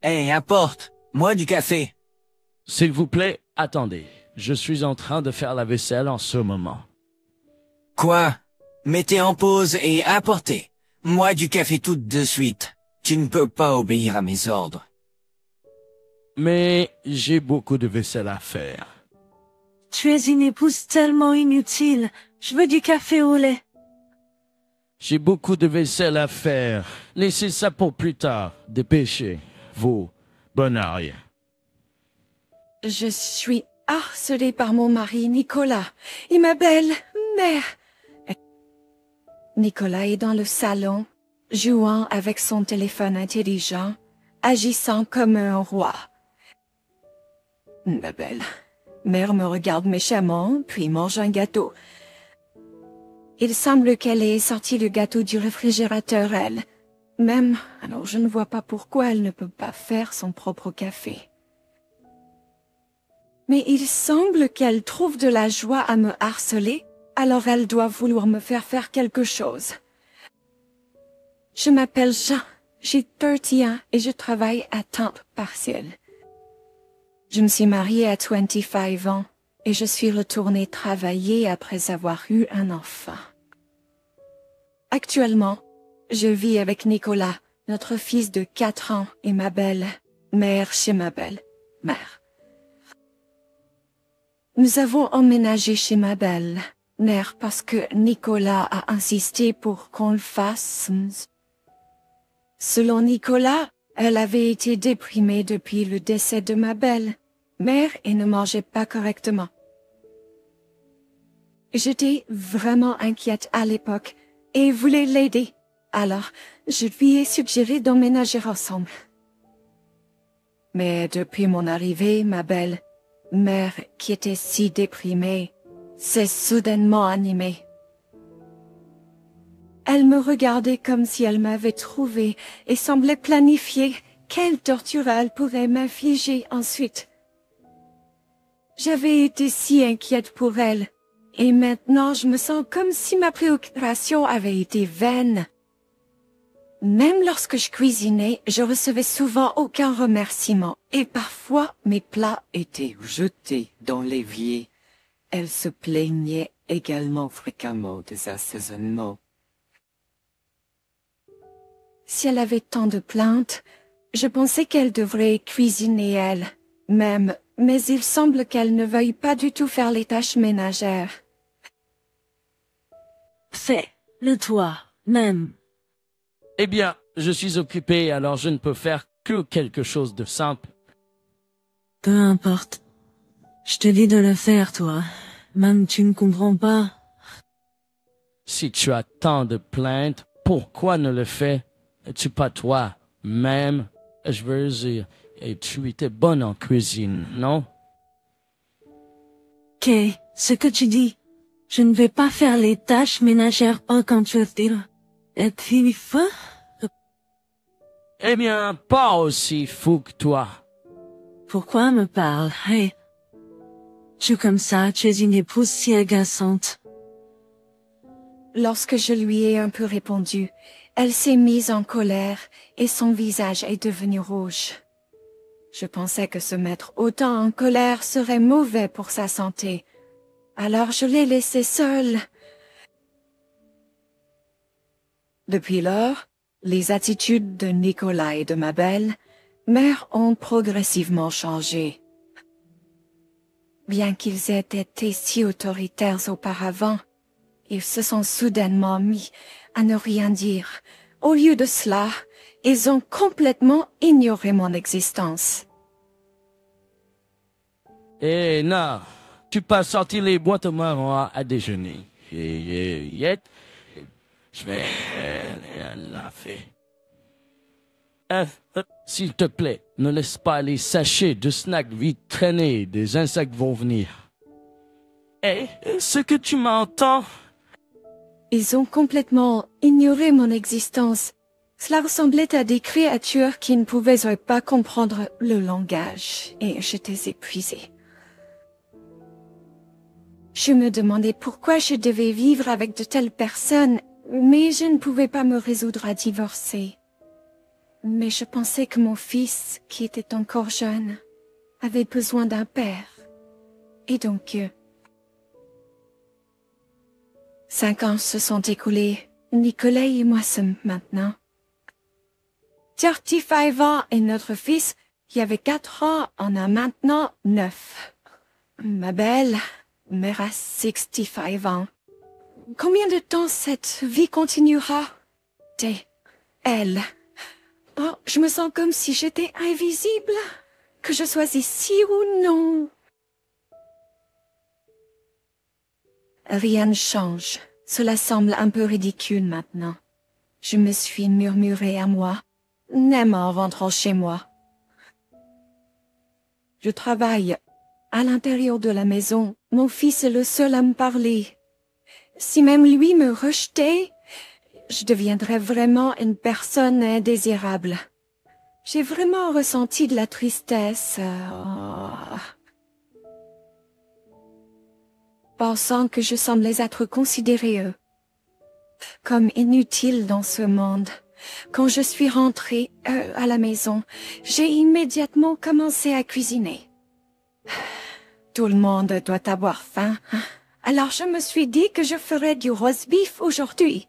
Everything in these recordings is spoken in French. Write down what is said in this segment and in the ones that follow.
Hé, apporte, moi du café. S'il vous plaît, attendez. Je suis en train de faire la vaisselle en ce moment. Quoi? Mettez en pause et apportez. Moi du café tout de suite. Tu ne peux pas obéir à mes ordres. Mais j'ai beaucoup de vaisselle à faire. Tu es une épouse tellement inutile. Je veux du café au lait. J'ai beaucoup de vaisselle à faire. Laissez ça pour plus tard. Dépêchez. Vous, bonne rien. Je suis harcelée par mon mari, Nicolas, et ma belle-mère. Nicolas est dans le salon, jouant avec son téléphone intelligent, agissant comme un roi. Ma belle-mère me regarde méchamment, puis mange un gâteau. Il semble qu'elle ait sorti le gâteau du réfrigérateur, elle. Même, alors je ne vois pas pourquoi elle ne peut pas faire son propre café. Mais il semble qu'elle trouve de la joie à me harceler, alors elle doit vouloir me faire quelque chose. Je m'appelle Jean, j'ai 31 et je travaille à temps partiel. Je me suis mariée à 25 ans et je suis retournée travailler après avoir eu un enfant. Actuellement, je vis avec Nicolas, notre fils de 4 ans, et ma belle-mère chez ma belle-mère. Nous avons emménagé chez ma belle-mère parce que Nicolas a insisté pour qu'on le fasse. Selon Nicolas, elle avait été déprimée depuis le décès de ma belle-mère et ne mangeait pas correctement. J'étais vraiment inquiète à l'époque et voulais l'aider. Alors, je lui ai suggéré d'emménager ensemble. Mais depuis mon arrivée, ma belle-mère, qui était si déprimée, s'est soudainement animée. Elle me regardait comme si elle m'avait trouvée et semblait planifier quelle torture elle pourrait m'infliger ensuite. J'avais été si inquiète pour elle, et maintenant je me sens comme si ma préoccupation avait été vaine. Même lorsque je cuisinais, je recevais souvent aucun remerciement, et parfois mes plats étaient jetés dans l'évier. Elle se plaignait également fréquemment des assaisonnements. Si elle avait tant de plaintes, je pensais qu'elle devrait cuisiner elle-même, mais il semble qu'elle ne veuille pas du tout faire les tâches ménagères. Fais-le toi-même. Eh bien, je suis occupé, alors je ne peux faire que quelque chose de simple. Peu importe. Je te dis de le faire, toi. Même tu ne comprends pas. Si tu as tant de plaintes, pourquoi ne le fais-tu pas toi-même? Je veux dire, et tu étais bonne en cuisine, non? Ce que tu dis. Je ne vais pas faire les tâches ménagères au contraire. Es-tu fou? Eh bien, pas aussi fou que toi. Pourquoi me parles? Hey. Tu comme ça, tu es une épouse si agaçante. Lorsque je lui ai un peu répondu, elle s'est mise en colère et son visage est devenu rouge. Je pensais que se mettre autant en colère serait mauvais pour sa santé. Alors je l'ai laissée seule. Depuis lors, les attitudes de Nicolas et de ma belle-mère ont progressivement changé. Bien qu'ils aient été si autoritaires auparavant, ils se sont soudainement mis à ne rien dire. Au lieu de cela, ils ont complètement ignoré mon existence. Eh non, tu peux sortir les boîtes marron à déjeuner. Je vais la faire. S'il te plaît, ne laisse pas les sachets de snacks vite traîner, des insectes vont venir. Eh, ce que tu m'entends? Ils ont complètement ignoré mon existence. Cela ressemblait à des créatures qui ne pouvaient pas comprendre le langage, et j'étais épuisée. Je me demandais pourquoi je devais vivre avec de telles personnes, mais je ne pouvais pas me résoudre à divorcer. Mais je pensais que mon fils, qui était encore jeune, avait besoin d'un père. Et donc, 5 ans se sont écoulés. Nicolas et moi sommes maintenant 35 ans et notre fils, qui avait 4 ans, en a maintenant 9. Ma belle mère a 65 ans. Combien de temps cette vie continuera? Elle. Oh, je me sens comme si j'étais invisible. Que je sois ici ou non. Rien ne change. Cela semble un peu ridicule maintenant. Je me suis murmuré à moi, même en rentrant chez moi. Je travaille. À l'intérieur de la maison, mon fils est le seul à me parler. Si même lui me rejetait, je deviendrais vraiment une personne indésirable. J'ai vraiment ressenti de la tristesse, pensant que je semblais être considérée comme inutile dans ce monde. Quand je suis rentrée à la maison, j'ai immédiatement commencé à cuisiner. Tout le monde doit avoir faim. Alors je me suis dit que je ferais du roast beef aujourd'hui.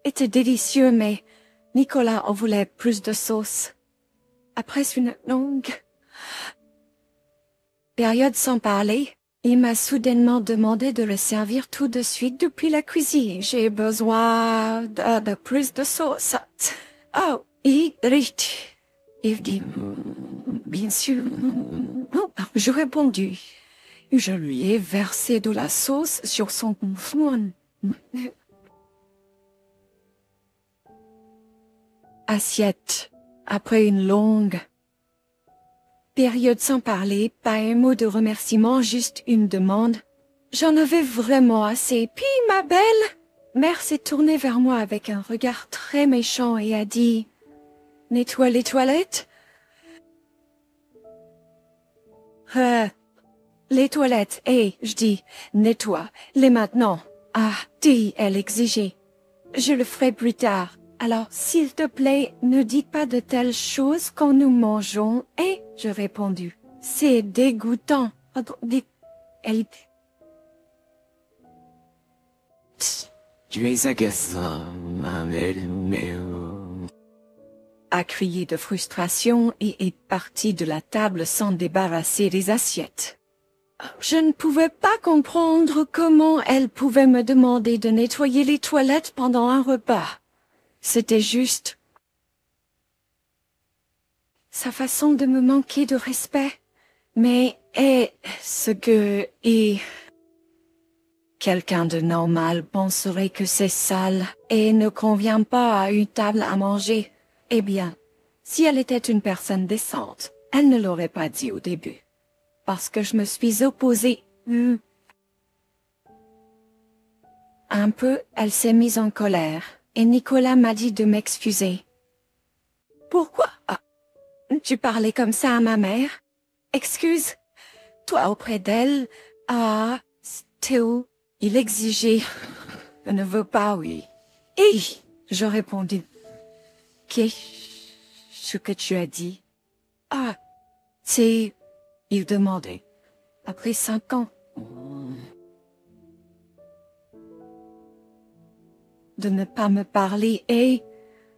C'était délicieux, mais Nicolas en voulait plus de sauce. Après une longue période sans parler, il m'a soudainement demandé de le servir tout de suite depuis la cuisine. J'ai besoin de plus de sauce. Oh, il dit, bien sûr. Je répondis. Je lui ai versé de la sauce sur son front. Assiette. Après une longue période sans parler, pas un mot de remerciement, juste une demande. J'en avais vraiment assez. Puis ma belle mère s'est tournée vers moi avec un regard très méchant et a dit « Nettoie les toilettes ?» Les toilettes, je dis « Nettoie, les maintenant. » Ah, dit, elle exigeait. Je le ferai plus tard. Alors, s'il te plaît, ne dis pas de telles choses quand nous mangeons. Et je répondis, c'est dégoûtant. Elle Tu es agaçant, ma belle mère. A crié de frustration et est partie de la table sans débarrasser des assiettes. Je ne pouvais pas comprendre comment elle pouvait me demander de nettoyer les toilettes pendant un repas. C'était juste sa façon de me manquer de respect. Mais est-ce que quelqu'un de normal penserait que c'est sale et ne convient pas à une table à manger? Eh bien, si elle était une personne décente, elle ne l'aurait pas dit au début. Parce que je me suis opposée. Un peu, elle s'est mise en colère. Et Nicolas m'a dit de m'excuser. Pourquoi tu parlais comme ça à ma mère? Excuse, toi auprès d'elle, Théo, il exigeait. Je ne veux pas, oui. Et je répondis. Qu'est-ce que tu as dit? C'est... Il demandait. Après 5 ans. De ne pas me parler et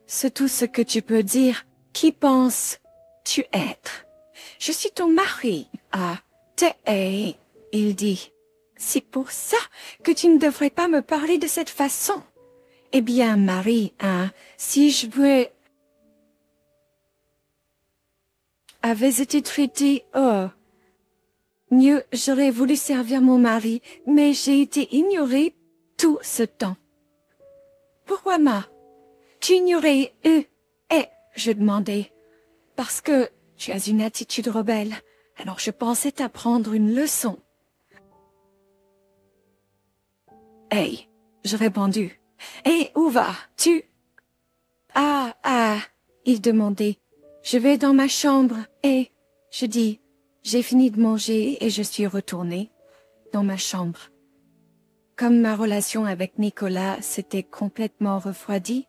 c'est tout ce que tu peux dire. Qui penses-tu être? Je suis ton mari. Il dit. C'est pour ça que tu ne devrais pas me parler de cette façon. Eh bien, Marie, si je veux... avait été traitée, mieux, j'aurais voulu servir mon mari, mais j'ai été ignorée tout ce temps. Pourquoi tu ignorais je demandais. Parce que tu as une attitude rebelle, alors je pensais t'apprendre une leçon. Je répondis. Où vas-tu? Il demandait. Je vais dans ma chambre et je dis, j'ai fini de manger et je suis retournée dans ma chambre. comme ma relation avec Nicolas s'était complètement refroidie.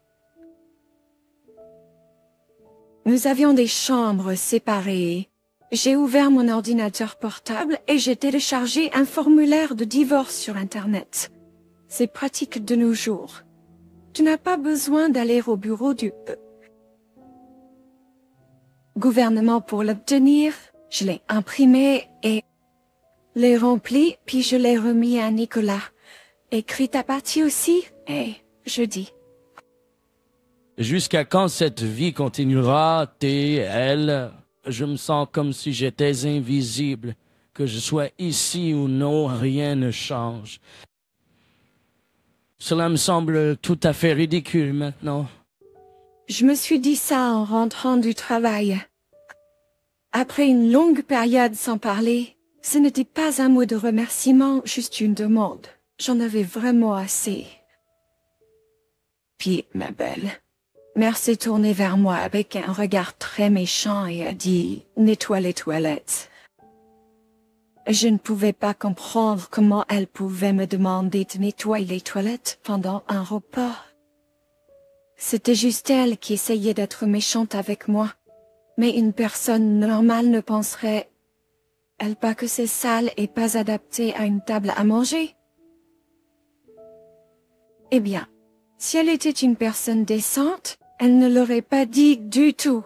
Nous avions des chambres séparées. J'ai ouvert mon ordinateur portable et j'ai téléchargé un formulaire de divorce sur Internet. C'est pratique de nos jours. Tu n'as pas besoin d'aller au bureau du gouvernement pour l'obtenir. Je l'ai imprimé et l'ai rempli, puis je l'ai remis à Nicolas. Écrit ta partie aussi, et jeudi. Jusqu'à quand cette vie continuera, elle? Je me sens comme si j'étais invisible. Que je sois ici ou non, rien ne change. Cela me semble tout à fait ridicule maintenant. Je me suis dit ça en rentrant du travail. Après une longue période sans parler, ce n'était pas un mot de remerciement, juste une demande. J'en avais vraiment assez. Puis, ma belle, mère s'est tournée vers moi avec un regard très méchant et a dit « Nettoie les toilettes ». Je ne pouvais pas comprendre comment elle pouvait me demander de nettoyer les toilettes pendant un repas. C'était juste elle qui essayait d'être méchante avec moi. Mais une personne normale ne penserait-elle pas que c'est sale et pas adapté à une table à manger? Eh bien, si elle était une personne décente, elle ne l'aurait pas dit du tout.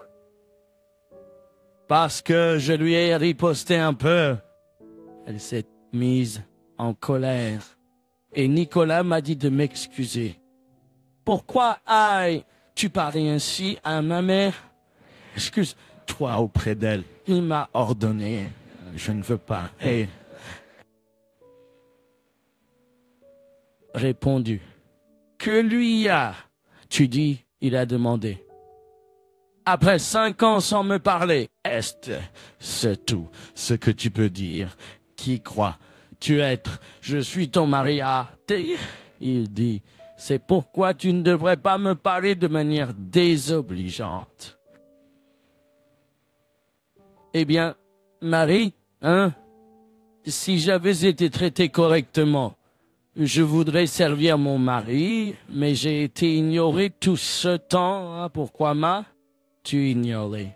Parce que je lui ai riposté un peu. Elle s'est mise en colère. Et Nicolas m'a dit de m'excuser. Pourquoi tu parlais ainsi à ma mère? Excuse-toi auprès d'elle. Il m'a ordonné. Je ne veux pas. Et répondu. Que lui tu dis, il a demandé. Après 5 ans sans me parler, c'est tout ce que tu peux dire. Qui crois-tu être? Je suis ton mari. Il dit, c'est pourquoi tu ne devrais pas me parler de manière désobligeante. Eh bien, Marie, si j'avais été traité correctement, je voudrais servir mon mari, mais j'ai été ignoré tout ce temps. Pourquoi m'as-tu ignoré?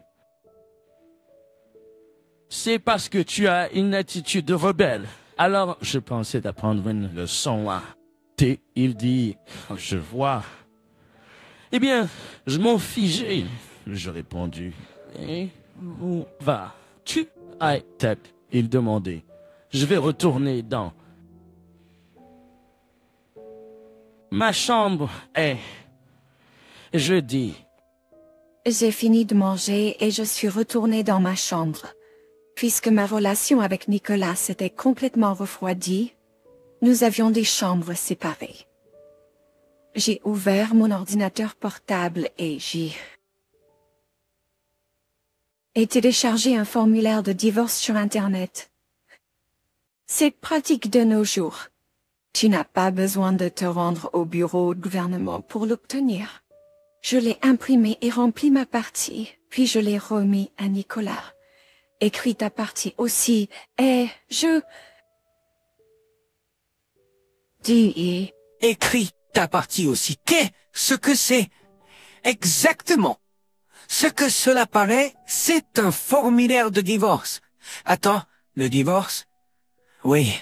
C'est parce que tu as une attitude rebelle. Alors, je pensais d'apprendre une leçon. Il dit, je vois. Eh bien, je m'en fichais, je répondis. Et où vas-tu? Tête, il demandait. Je vais retourner dans ma chambre. Je dis. J'ai fini de manger et je suis retournée dans ma chambre. Puisque ma relation avec Nicolas s'était complètement refroidie, nous avions des chambres séparées. J'ai ouvert mon ordinateur portable et j'ai téléchargé un formulaire de divorce sur Internet. C'est pratique de nos jours. Tu n'as pas besoin de te rendre au bureau de gouvernement pour l'obtenir. Je l'ai imprimé et rempli ma partie, puis je l'ai remis à Nicolas. Écris ta partie aussi, et je dis... Écris ta partie aussi. Qu'est-ce que c'est? Exactement. Ce que cela paraît, c'est un formulaire de divorce. Attends, le divorce? Oui.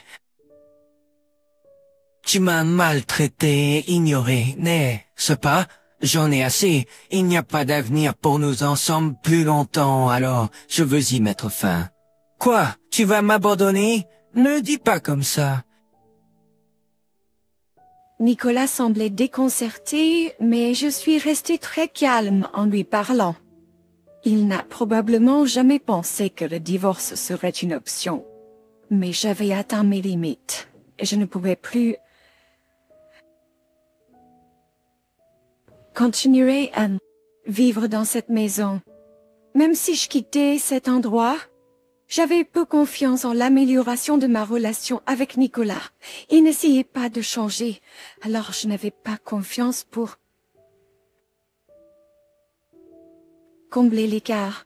Tu m'as maltraité, ignoré, n'est-ce pas? J'en ai assez. Il n'y a pas d'avenir pour nous ensemble plus longtemps, alors je veux y mettre fin. Quoi? Tu vas m'abandonner? Ne dis pas comme ça. Nicolas semblait déconcerté, mais je suis restée très calme en lui parlant. Il n'a probablement jamais pensé que le divorce serait une option. Mais j'avais atteint mes limites, et je ne pouvais plus continuer à vivre dans cette maison. Même si je quittais cet endroit, j'avais peu confiance en l'amélioration de ma relation avec Nicolas. Il n'essayait pas de changer, alors je n'avais pas confiance pour combler l'écart.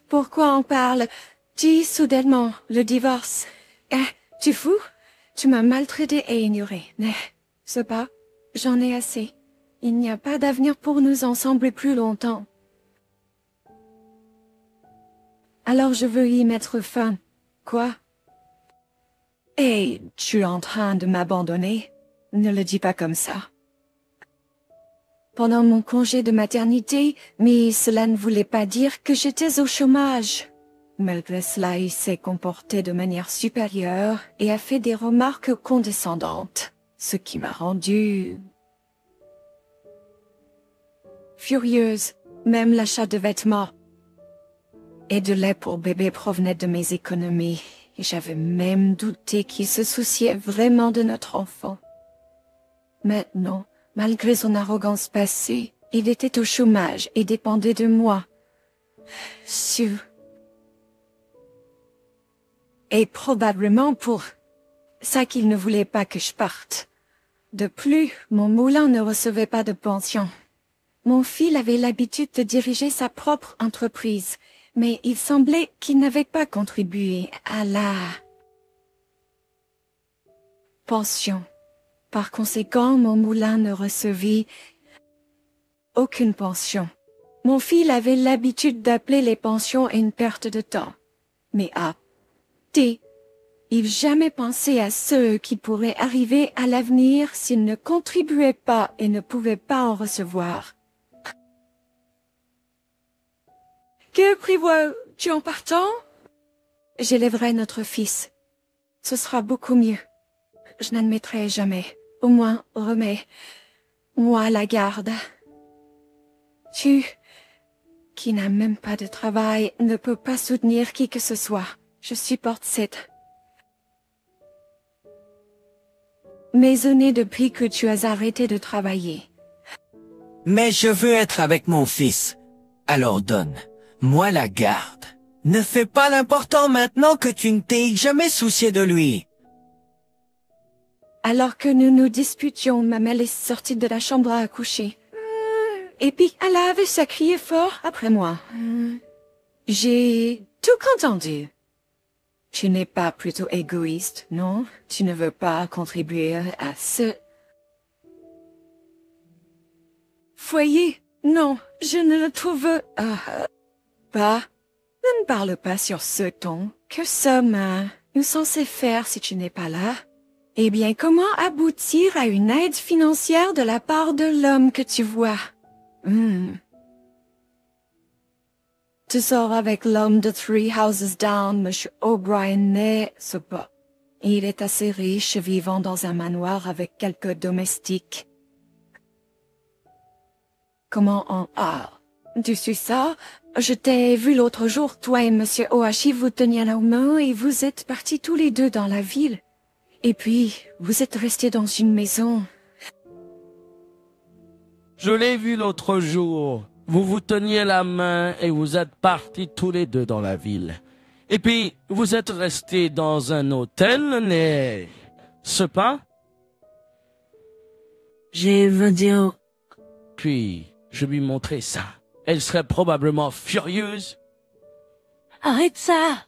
Pourquoi on parle? Dis soudainement le divorce. Tu fou? Tu m'as maltraité et ignoré. Ce pas, j'en ai assez. Il n'y a pas d'avenir pour nous ensemble plus longtemps. Alors je veux y mettre fin. Quoi? Et tu es en train de m'abandonner? Ne le dis pas comme ça. Pendant mon congé de maternité, mais cela ne voulait pas dire que j'étais au chômage. Malgré cela, il s'est comporté de manière supérieure et a fait des remarques condescendantes, ce qui m'a rendue furieuse. Même l'achat de vêtements et de lait pour bébé provenait de mes économies, et j'avais même douté qu'il se souciait vraiment de notre enfant. Maintenant, malgré son arrogance passée, il était au chômage et dépendait de moi. Et probablement pour ça qu'il ne voulait pas que je parte. De plus, mon moulin ne recevait pas de pension. Mon fils avait l'habitude de diriger sa propre entreprise, mais il semblait qu'il n'avait pas contribué à la pension. Par conséquent, mon moulin ne recevait aucune pension. Mon fils avait l'habitude d'appeler les pensions une perte de temps. Mais il jamais pensé à ce qui pourrait arriver à l'avenir s'il ne contribuait pas et ne pouvait pas en recevoir. Que prévois-tu en partant? J'élèverai notre fils. Ce sera beaucoup mieux. Je n'admettrai jamais. Au moins, remets-moi la garde. Tu, qui n'as même pas de travail, ne peux pas soutenir qui que ce soit. Je supporte cette maisonnée depuis que tu as arrêté de travailler. Mais je veux être avec mon fils. Alors donne-moi la garde. Ne fais pas l'important maintenant que tu ne t'es jamais soucié de lui. Alors que nous nous disputions, ma mère est sortie de la chambre à coucher. Et puis, elle avait crié fort après moi. J'ai tout entendu. Tu n'es pas plutôt égoïste, non? Tu ne veux pas contribuer à ce foyer? Non, je ne le trouve pas. Ne parle pas sur ce ton. Que sommes-nous censés faire si tu n'es pas là? Eh bien, comment aboutir à une aide financière de la part de l'homme que tu vois? Tu sors avec l'homme de Three Houses Down, Monsieur O'Brien n'est pas. Il est assez riche, vivant dans un manoir avec quelques domestiques. Comment tu sais ça? Je t'ai vu l'autre jour, toi et Monsieur Ohashi, vous teniez la main et vous êtes partis tous les deux dans la ville. Et puis, vous êtes restés dans une maison. Je l'ai vu l'autre jour. Vous vous teniez la main et vous êtes partis tous les deux dans la ville. Et puis, vous êtes restés dans un hôtel, n'est-ce pas? Je veux dire, Puis, je lui montrais ça. Elle serait probablement furieuse. arrête ça!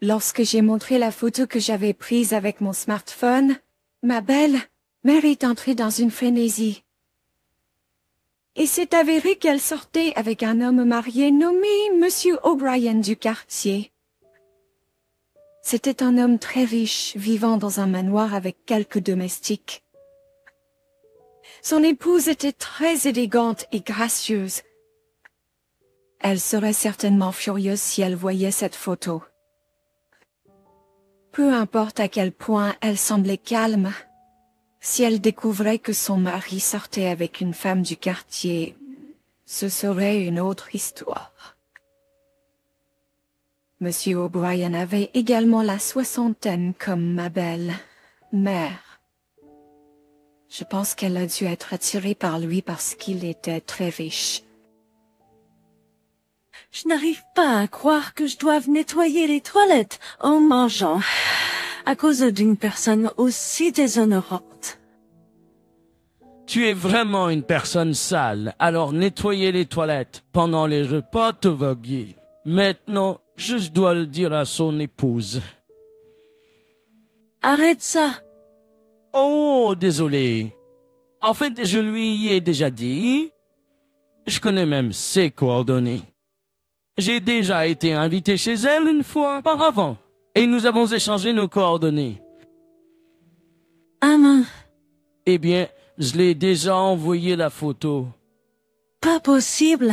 Lorsque j'ai montré la photo que j'avais prise avec mon smartphone, ma belle-mère est entrée dans une frénésie. Et c'est avéré qu'elle sortait avec un homme marié nommé Monsieur O'Brien du quartier. C'était un homme très riche, vivant dans un manoir avec quelques domestiques. Son épouse était très élégante et gracieuse. Elle serait certainement furieuse si elle voyait cette photo. Peu importe à quel point elle semblait calme, si elle découvrait que son mari sortait avec une femme du quartier, ce serait une autre histoire. Monsieur O'Brien avait également la soixantaine comme ma belle-mère. Je pense qu'elle a dû être attirée par lui parce qu'il était très riche. Je n'arrive pas à croire que je doive nettoyer les toilettes en mangeant à cause d'une personne aussi déshonorante. Tu es vraiment une personne sale, alors nettoyer les toilettes pendant les repas te va bien. Maintenant, je dois le dire à son épouse. Arrête ça! Oh, désolé. En fait, je lui ai déjà dit. Je connais même ses coordonnées. J'ai déjà été invité chez elle une fois auparavant. Et nous avons échangé nos coordonnées. Ah mince, Eh bien, je l'ai déjà envoyé la photo. pas possible.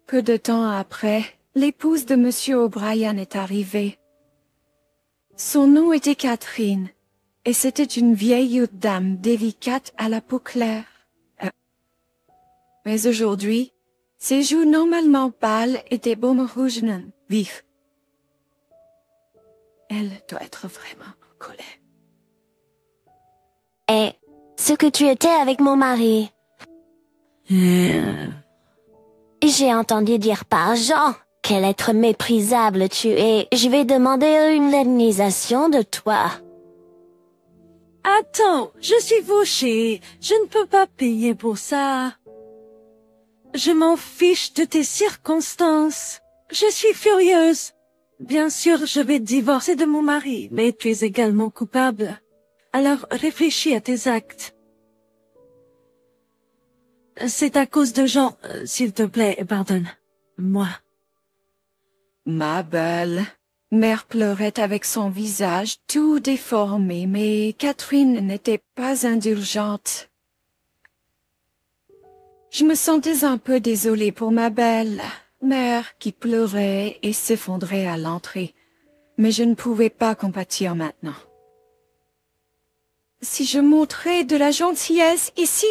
Peu de temps après, l'épouse de Monsieur O'Brien est arrivée. Son nom était Catherine, et c'était une vieille dame délicate à la peau claire. Mais aujourd'hui, ses joues normalement pâles étaient baumes rouges vifs. Elle doit être vraiment en colère. Et ce que tu étais avec mon mari. J'ai entendu dire par Jean quel être méprisable tu es. Je vais demander une indemnisation de toi. Attends, je suis fauchée. Je ne peux pas payer pour ça. Je m'en fiche de tes circonstances. Je suis furieuse. Bien sûr, je vais divorcer de mon mari, mais tu es également coupable. Alors réfléchis à tes actes. C'est à cause de Jean, s'il te plaît, pardonne-moi. Ma belle. Mère pleurait avec son visage tout déformé, mais Catherine n'était pas indulgente. Je me sentais un peu désolée pour ma belle mère qui pleurait et s'effondrait à l'entrée, mais je ne pouvais pas compatir maintenant. Si je montrais de la gentillesse ici,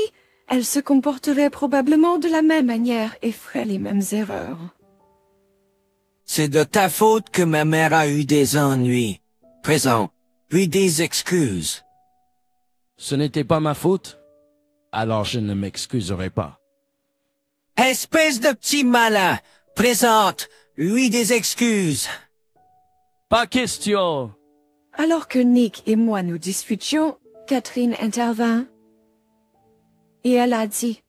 elle se comporterait probablement de la même manière et ferait les mêmes erreurs. C'est de ta faute que ma mère a eu des ennuis. Présent, puis des excuses. Ce n'était pas ma faute. Alors je ne m'excuserai pas. Espèce de petit malin. Présente, lui des excuses. Pas question. Alors que Nick et moi nous discutions, Catherine intervint. Et elle a dit,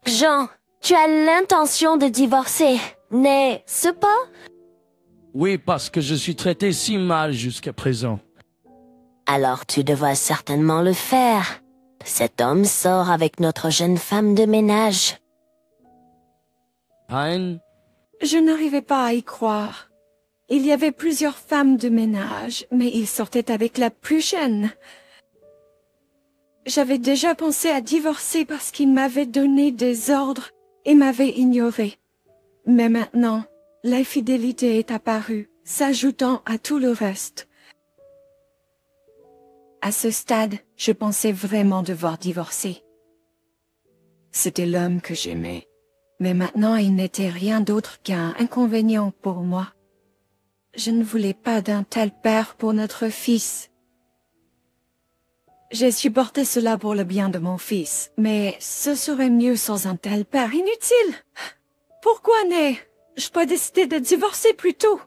Jean, tu as l'intention de divorcer, n'est-ce pas? Oui, parce que je suis traité si mal jusqu'à présent. Alors tu devras certainement le faire. Cet homme sort avec notre jeune femme de ménage. Pine, je n'arrivais pas à y croire. Il y avait plusieurs femmes de ménage, mais il sortait avec la plus jeune. J'avais déjà pensé à divorcer parce qu'il m'avait donné des ordres et m'avait ignoré. Mais maintenant, l'infidélité est apparue, s'ajoutant à tout le reste. À ce stade, je pensais vraiment devoir divorcer. C'était l'homme que j'aimais, mais maintenant il n'était rien d'autre qu'un inconvénient pour moi. Je ne voulais pas d'un tel père pour notre fils. J'ai supporté cela pour le bien de mon fils, mais ce serait mieux sans un tel père inutile. Pourquoi n'ai-je pas décidé de divorcer plus tôt?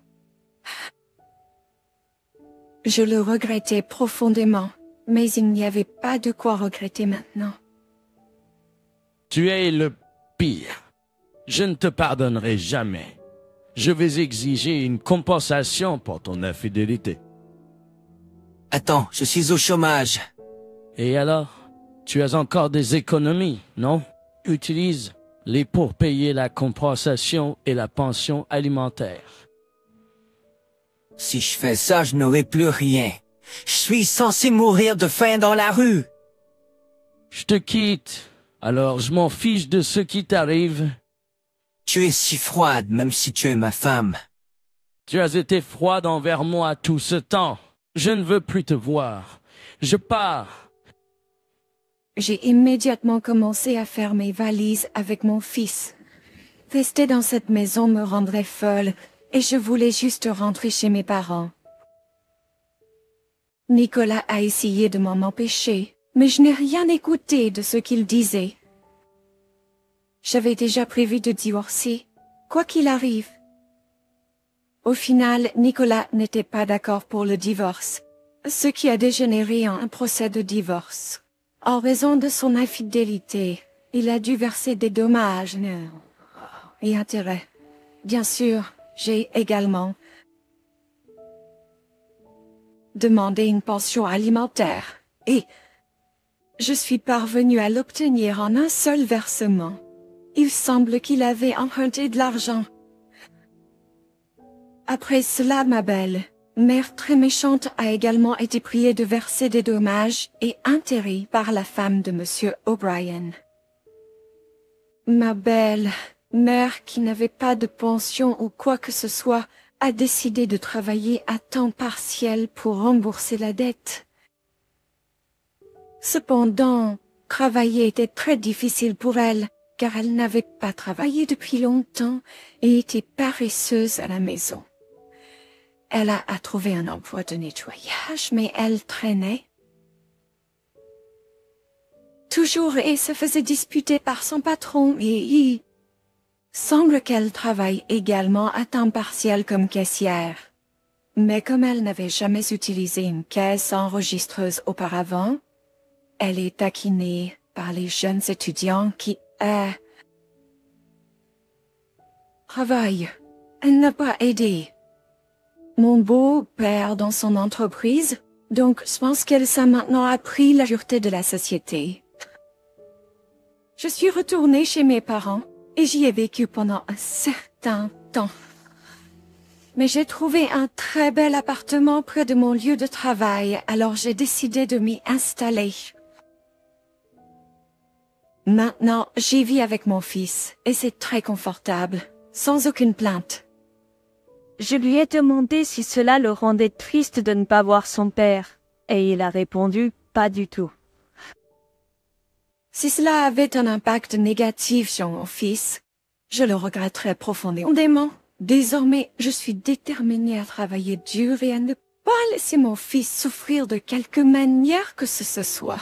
Je le regrettais profondément, mais il n'y avait pas de quoi regretter maintenant. tu es le pire. Je ne te pardonnerai jamais. Je vais exiger une compensation pour ton infidélité. Attends, je suis au chômage. Et alors, tu as encore des économies, non? Utilise-les pour payer la compensation et la pension alimentaire. Si je fais ça, je n'aurai plus rien. Je suis censé mourir de faim dans la rue. Je te quitte, alors je m'en fiche de ce qui t'arrive. Tu es si froide, même si tu es ma femme. Tu as été froide envers moi tout ce temps. Je ne veux plus te voir. Je pars. J'ai immédiatement commencé à faire mes valises avec mon fils. Rester dans cette maison me rendrait folle, et je voulais juste rentrer chez mes parents. Nicolas a essayé de m'en empêcher, mais je n'ai rien écouté de ce qu'il disait. J'avais déjà prévu de divorcer, quoi qu'il arrive. Au final, Nicolas n'était pas d'accord pour le divorce, ce qui a dégénéré en un procès de divorce. En raison de son infidélité, il a dû verser des dommages et intérêts. Bien sûr, j'ai également demandé une pension alimentaire et je suis parvenue à l'obtenir en un seul versement. Il semble qu'il avait emprunté de l'argent. Après cela, ma belle, mère très méchante a également été priée de verser des dommages et intérêts par la femme de Monsieur O'Brien. Ma belle, mère qui n'avait pas de pension ou quoi que ce soit, a décidé de travailler à temps partiel pour rembourser la dette. Cependant, travailler était très difficile pour elle, car elle n'avait pas travaillé depuis longtemps et était paresseuse à la maison. Elle a trouvé un emploi de nettoyage, mais elle traînait toujours et se faisait disputer par son patron et il semble qu'elle travaille également à temps partiel comme caissière. Mais comme elle n'avait jamais utilisé une caisse enregistreuse auparavant, elle est taquinée par les jeunes étudiants qui travaillent. Elle n'a pas aidé mon beau-père dans son entreprise, donc je pense qu'elle s'est maintenant appris la dureté de la société. Je suis retournée chez mes parents et j'y ai vécu pendant un certain temps. Mais j'ai trouvé un très bel appartement près de mon lieu de travail, alors j'ai décidé de m'y installer. Maintenant, j'y vis avec mon fils et c'est très confortable, sans aucune plainte. Je lui ai demandé si cela le rendait triste de ne pas voir son père, et il a répondu « pas du tout ». Si cela avait un impact négatif sur mon fils, je le regretterais profondément. Désormais, je suis déterminée à travailler dur et à ne pas laisser mon fils souffrir de quelque manière que ce soit.